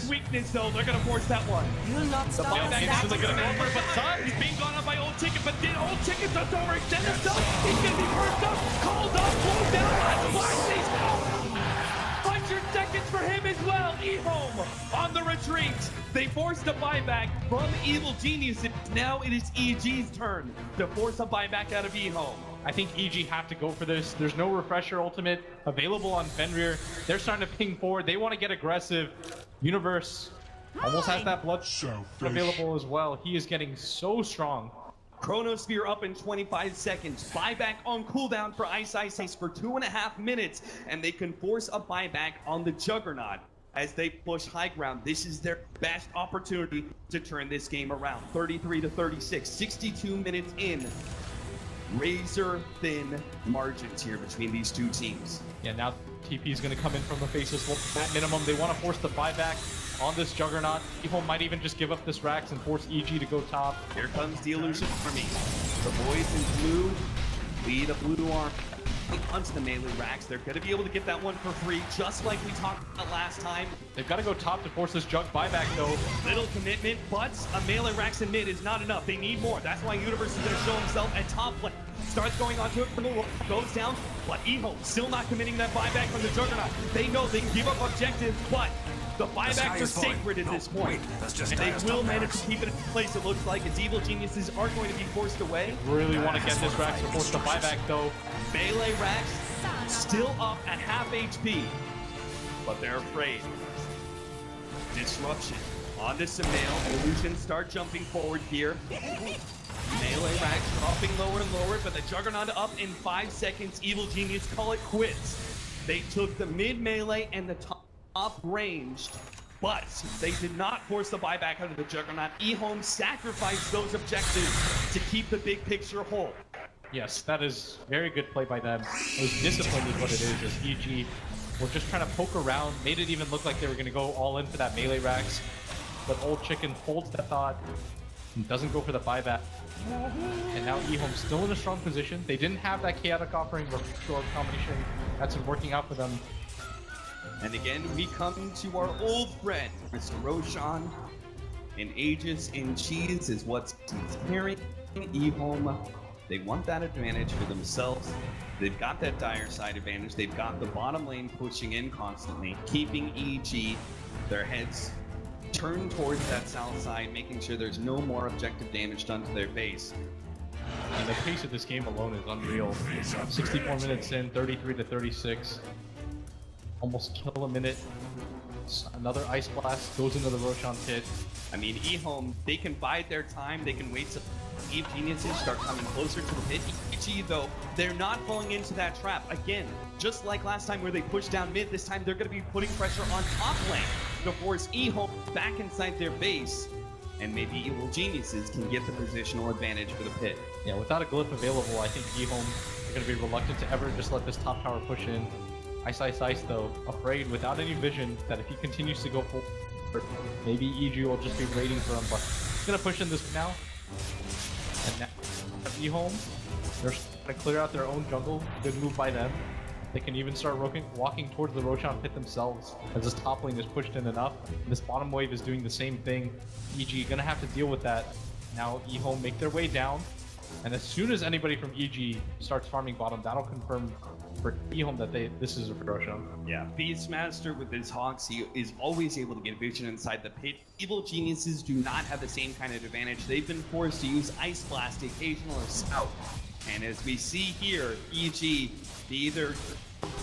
weakness, though. They're going to force that one. You'll not The stop buyback that. is going to go for, but Sun is being gone on by Old Chicken, but did Old Chicken just overextend himself? He's going to be first up, called up, slowed down, last flash, 100 seconds for him as well. Ehome on the retreat. They forced a buyback from Evil Geniuses. Now it is EG's turn to force a buyback out of Ehome. I think EG have to go for this. There's no refresher ultimate available on Fenrir. They're starting to ping forward. They want to get aggressive. Universe almost has that blood available as well. He is getting so strong. Chronosphere up in 25 seconds. Buyback on cooldown for Ice for 2.5 minutes. And they can force a buyback on the Juggernaut as they push high ground. This is their best opportunity to turn this game around. 33-36, 62 minutes in. Razor thin margins here between these two teams. Yeah, now TP is going to come in from the faces. Well, at minimum, they want to force the buyback on this Juggernaut. Ehome might even just give up this Rax and force EG to go top. Here comes the Illusion Army. The boys in blue lead a blue arm onto the melee Rax. They're going to be able to get that one for free, just like we talked about last time. They've got to go top to force this Jug buyback, though. Little commitment, but a melee Rax in mid is not enough. They need more. That's why Universe is going to show himself at top lane. Starts going onto it from the wall, goes down, but Ehome still not committing that buyback from the Juggernaut. They know they can give up objectives, but the buybacks are sacred at this point. And they will manage to keep it in place, it looks like, as Evil Geniuses are going to be forced away. Really want to get this Rax to force the buyback, though. Melee Rax still up at half HP, but they're afraid. Disruption onto Sumail. Illusions start jumping forward here. Melee Rax dropping lower and lower, but the Juggernaut up in 5 seconds. Evil Genius call it quits. They took the mid melee and the top ranged, but they did not force the buyback out of the Juggernaut. Ehome sacrificed those objectives to keep the big picture whole. Yes, that is very good play by them. It was disciplined is what it is, as EG were just trying to poke around, made it even look like they were going to go all in for that melee Rax, but Old Chicken holds that thought and doesn't go for the buyback. And now Ehome still in a strong position. They didn't have that chaotic offering or combination that's been working out for them. And again, we come to our old friend, Mr. Roshan. And Aegis in Cheese is what's carrying Ehome. They want that advantage for themselves. They've got that dire side advantage. They've got the bottom lane pushing in constantly, keeping EG, their heads turned towards that south side, making sure there's no more objective damage done to their base. And the pace of this game alone is unreal. 64 minutes in, 33-36. Almost kill a minute. Another Ice Blast goes into the Roshan pit. I mean, Ehome, they can bide their time. They can wait till Evil Geniuses start coming closer to the pit. EG, though, they're not falling into that trap. Again, just like last time where they pushed down mid, this time they're going to be putting pressure on top lane to force Ehome back inside their base. And maybe Evil Geniuses can get the positional advantage for the pit. Yeah, without a glyph available, I think Ehome are going to be reluctant to ever just let this top tower push in. Ice, though, afraid without any vision that if he continues to go forward, maybe EG will just be waiting for him, but he's going to push in this now. And now, Ehome, they're going to clear out their own jungle. Good move by them. They can even start walking towards the Roshan pit themselves as this top lane is pushed in enough. This bottom wave is doing the same thing. EG going to have to deal with that. Now Ehome make their way down. And as soon as anybody from EG starts farming bottom, that'll confirm for Ehome that this is a Roshan. Yeah, Beastmaster with his Hawks, he is always able to get vision inside the pit. Evil Geniuses do not have the same kind of advantage. They've been forced to use Ice Blast, occasional Scout. And as we see here, EG, they either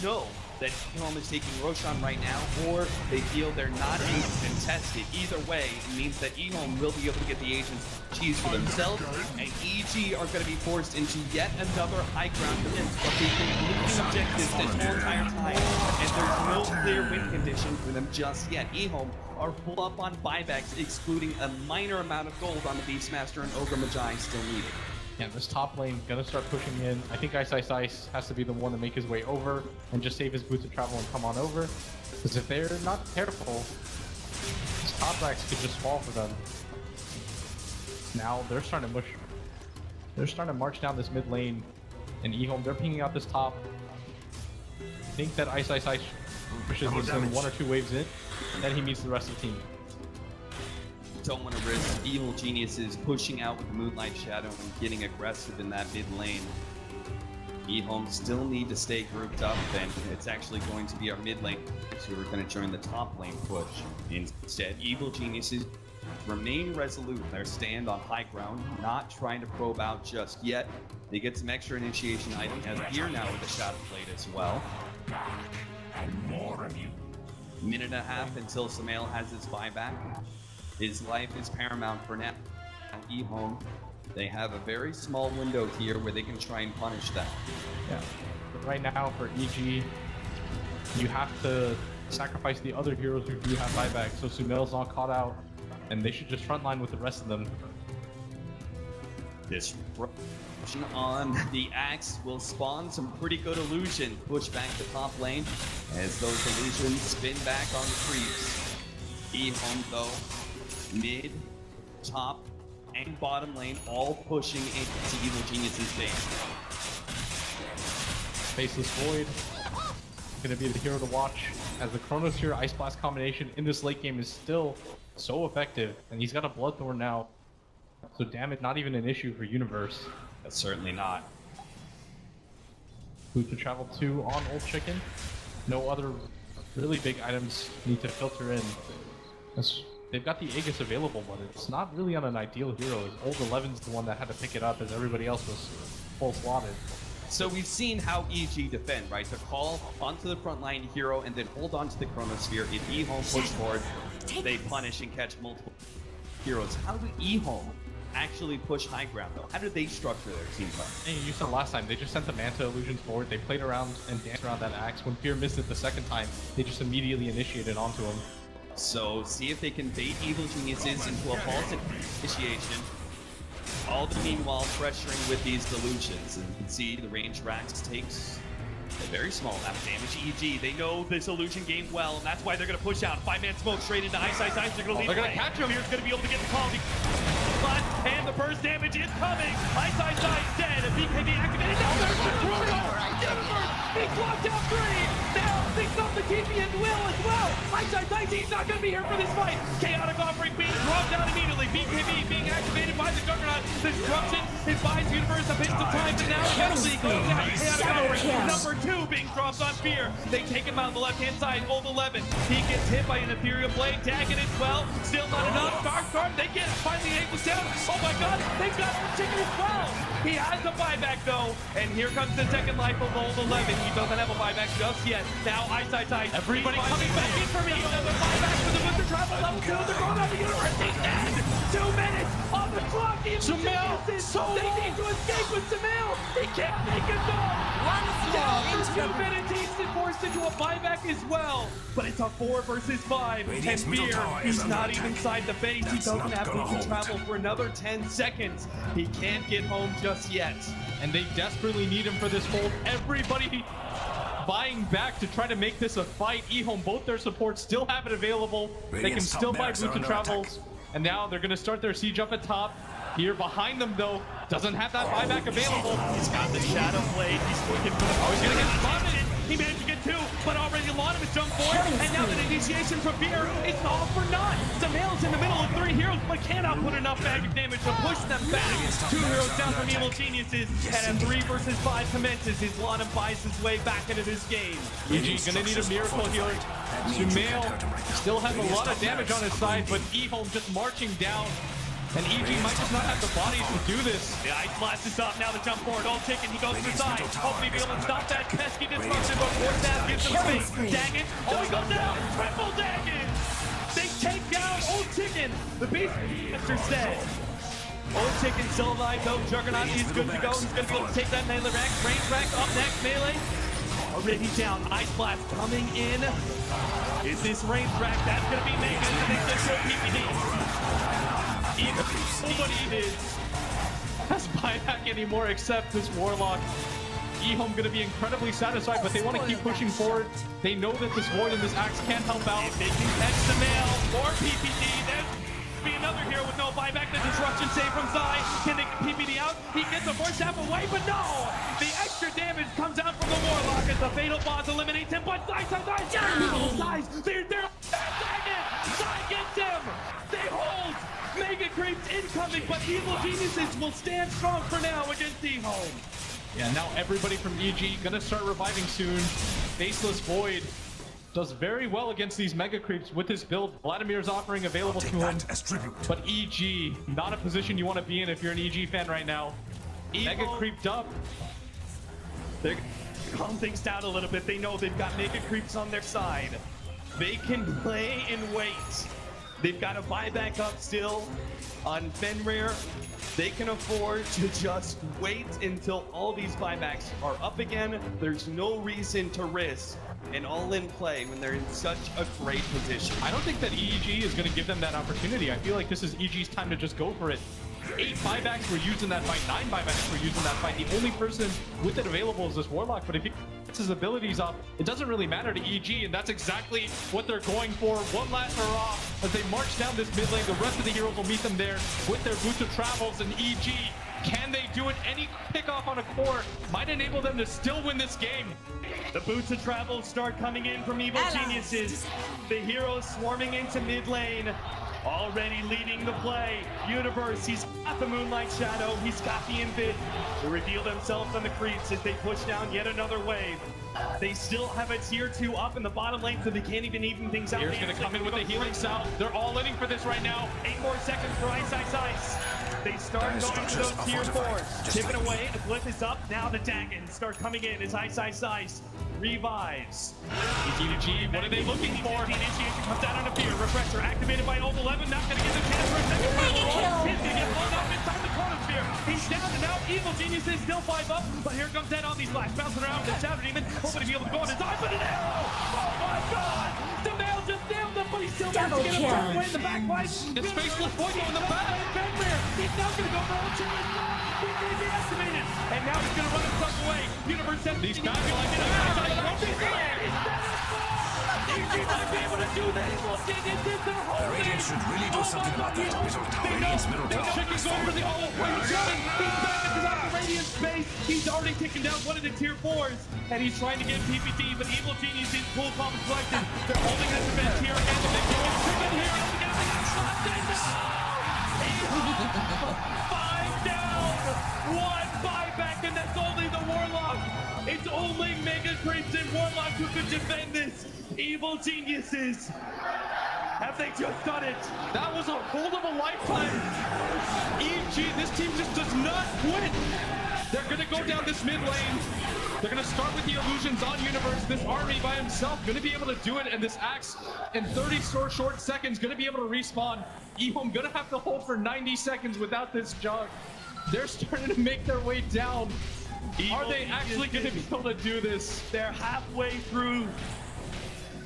know that Ehome is taking Roshan right now, or they feel they're not able to contest it. Either way, it means that Ehome will be able to get the agents cheese for themselves, and EG are going to be forced into yet another high ground defense, but they've been losing objectives this whole entire time, and there's no clear win condition for them just yet. Ehome are full up on buybacks, excluding a minor amount of gold on the Beastmaster and Ogre Magi still needed. Yeah, this top lane gonna start pushing in. I think Ice has to be the one to make his way over and just save his boots of travel and come on over. Because if they're not careful, this top racks could just fall for them. Now they're starting to push. They're starting to march down this mid lane, and Ehome, they're pinging out this top. I think that Ice pushes this in 1 or 2 waves in. then he meets the rest of the team. Don't want to risk Evil Geniuses pushing out with Moonlight Shadow and getting aggressive in that mid lane. Ehome still need to stay grouped up, and it's actually going to be our mid lane who are going to join the top lane push. Instead, Evil Geniuses remain resolute in their stand on high ground, not trying to probe out just yet. They get some extra initiation items as here now with the Shadow Blade as well. More of you. Minute and a half until Samael has his buyback. His life is paramount for now. Ehome, they have a very small window here where they can try and punish that. Yeah. But right now for EG, you have to sacrifice the other heroes who do have buyback, so Sumail's not caught out, and they should just frontline with the rest of them. Disruption on the Axe will spawn some pretty good illusion. Push back the top lane as those illusions spin back on the creeps. Ehome though, mid, top, and bottom lane all pushing into Evil Genius's base. Faceless Void, gonna be the hero to watch, as the Chronosphere Ice Blast combination in this late game is still so effective, and he's got a Bloodthorn now, so damage not even an issue for Universe. That's certainly not. Who to travel to on Old Chicken. No other really big items need to filter in. They've got the Aegis available, but it's not really on an ideal hero, as Old 11's the one that had to pick it up, as everybody else was full slotted. So we've seen how EG defend, right? To call onto the front line hero and then hold on to the Chronosphere. If Ehome push forward, they punish and catch multiple heroes. How do Ehome actually push high ground, though? How do they structure their team up? Hey, you said last time, they just sent the Manta illusions forward. They played around and danced around that Axe. When Fear missed it the second time, they just immediately initiated onto him. So see if they can bait Evil Geniuses into a false initiation. All the meanwhile pressuring with these delusions. And you can see the range Rax takes a very small amount of damage. EG, they know this illusion game well, and that's why they're going to push out. 5-man smoke straight into Ice. They're going to leave. They're going to catch him. Here's going to be able to get the call. But, and the burst damage is coming. Ice dead. A BKB activated. Now there's the Chrono. Universe, he's locked out 3. Now thinks off the TP and will as well. Ice, he's not going to be here for this fight. Chaotic offering being dropped down immediately. BKB being activated by the Juggernaut. Disruption, it buys Universe a bit of time, but now penalty goes down. Chaotic offering. Number 2 being dropped on Fear. They take him out on the left-hand side. Old 11. He gets hit by an Ethereal Blade. Tagging as well. Still not enough. Dark, they get it. Finally able down. Oh my god, they've got the chicken as well. He has a buyback though, and here comes the second life of Old 11. He doesn't have a buyback just yet. Now Ice. Everybody coming back in for me. The buyback for the Winter Travel level 2. They're going out the Universe. He's dead. 2 minutes on the clock. Samael, they need to escape with Samael. He can't make it though. Down for 2 minutes. He's forced into a buyback as well. But it's a 4 versus 5. And Fear, he's not even inside the base. He doesn't have Winter Travel for another 10 seconds. He can't get home just yet. And they desperately need him for this hold. Everybody buying back to try to make this a fight. Ehome, both their supports still have it available. They can still buy routes and travels. And now they're going to start their siege up at top. Here behind them, though, doesn't have that buyback available. He's got the Shadow Blade. He's looking for the... Oh, he's going to get spotted. He managed to get 2, but already a lot of it jumped forward. And now the initiation from Fear, it's all for naught. Samael's in the middle of 3 heroes, but cannot put enough magic damage to push them back. 2 heroes down from Evil Geniuses, and a 3 versus 5 commences. His Lana buys his way back into this game. EG gonna need a miracle healer. Sumail still has a lot of damage on his side, but Ehome just marching down. And EG might just not have the bodies to do this. The Ice Blast is up, now the jump forward. Old Chicken, he goes for the side. Hopefully be able to stop that pesky disruption, but Forstaff gives him space. Daggett, oh, he goes down! Triple Daggett! They take down Old Chicken! The Beast Master said. Old Chicken still alive though. Juggernaut is good to go. He's going to be able to take that melee rack. Range rack up next, melee. Already down. Ice Blast coming in. Is this range rack? That's going to be Megan. And they just show PPD. Nobody has buyback anymore except this Warlock. Ehome going to be incredibly satisfied, but they want to keep pushing forward. They know that this Void and this Axe can't help out. If they can catch the mail or PPD, there's be another hero with no buyback. The disruption save from Zai. Can they get PPD out? He gets the force tap away, but no! The extra damage comes out from the Warlock as the Fatal Boss eliminates him, but Zai, they're Creeps incoming, but Evil Geniuses will stand strong for now against Ehome. Yeah, now everybody from EG gonna start reviving soon. Faceless Void does very well against these Mega Creeps with his build. Vladimir's offering available to him. As tribute. But EG, not a position you want to be in if you're an EG fan right now. Mega creeped up. They're gonna calm things down a little bit. They know they've got Mega Creeps on their side. They can play and wait. They've got a buyback up still on Fenrir. They can afford to just wait until all these buybacks are up again. There's no reason to risk an all-in play when they're in such a great position. I don't think that EG is going to give them that opportunity. I feel like this is EG's time to just go for it. 8 buybacks were used in that fight, 9 buybacks were used in that fight. The only person with it available is this Warlock, but if he gets his abilities up, it doesn't really matter to EG, and that's exactly what they're going for. One last hurrah as they march down this mid lane. The rest of the heroes will meet them there with their boots of travels, and EG, can they do it? Any pickoff on a core might enable them to still win this game. The boots of travel start coming in from Evil Geniuses. The heroes swarming into mid lane. Already leading the play. Universe, he's got the Moonlight Shadow. He's got the Invid to reveal themselves on the creeps as they push down yet another wave. They still have a tier 2 up in the bottom lane, so they can't even things out. Here's going to come in with a healing salve. They're all in for this right now. 8 more seconds for Ice. They start going to those tier 4s. Chipping away, the flip is up. Now the Daggons start coming in as Ice revives. EG, what are they looking for? The initiation comes down on a fear. Refresher activated by Old 11. Not going to get the chance for a second final roll. He's going to get blown up inside the chronosphere. He's down and out. Evil Geniuses still 5 up, but here comes Dead on these flash. Bouncing around with the Shadow Demon. Hoping to be able to go on his eye, but an arrow! Oh my god! The male just nailed him, but he's still managed to get him away in the back line. It's Faceless Void in the back. He's now going to go for all chance. He's going to be estimated. And now he's going to run himself away. Universe 7. These guys are like, EG might be able to do this. The Radiant should really do something about that middle tower. Radiant's middle tower. Chicken going for the all he's back into the Radiant space. He's already taken down one of the tier 4s, and he's trying to get PPT, but Evil Genius is full palm collected. They're holding this event here again. They go in chicken here. Five down. 1 buyback, and that's only the Warlock. It's only Mega Creeps and Warlock who could defend this. Evil Geniuses. Have they just done it? that was a hold of a lifetime. EG, this team just does not quit. They're going to go down this mid lane. They're going to start with the illusions on Universe. This army by himself going to be able to do it, and this Axe in 30 short seconds going to be able to respawn. Ehome going to have to hold for 90 seconds without this jug. They're starting to make their way down. Are they actually going to be able to do this? They're halfway through.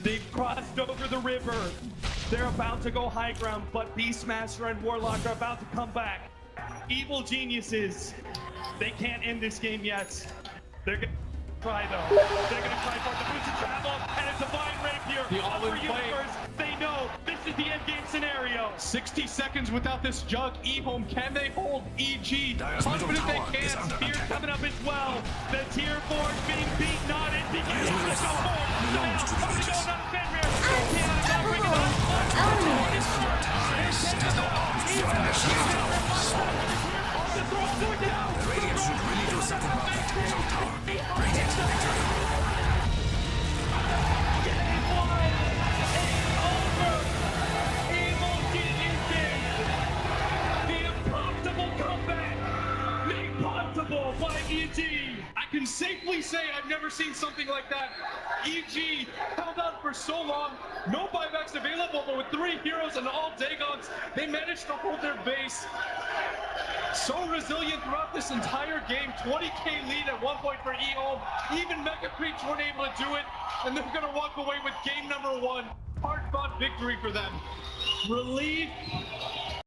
They've crossed over the river. They're about to go high ground, but Beastmaster and Warlock are about to come back. Evil Geniuses. They can't end this game yet. They're going to try, though. They're going to try for the boots of travel, and a divine rapier. The all-in play. Universe. They know this is the end game scenario. 60 seconds without this jug. Ehome, can they hold EG? Confident they can. Spear coming up as well. The tier 4 is being beaten on. It begins to go forward. Belongs to the Going Aegis. on Fenrir. Cannot bring it up. The Radiant should really do something about that middle tower. Radiant's victory. Evil Geniuses. The impossible comeback. Made possible by EG. I can safely say I've never seen something like that. EG held out for so long, no buybacks available, but with 3 heroes and all Dagons, they managed to hold their base. So resilient throughout this entire game. 20k lead at one point for Ehome. Even Mega Creeps weren't able to do it, and they're gonna walk away with game number 1. Hard-fought victory for them. Relief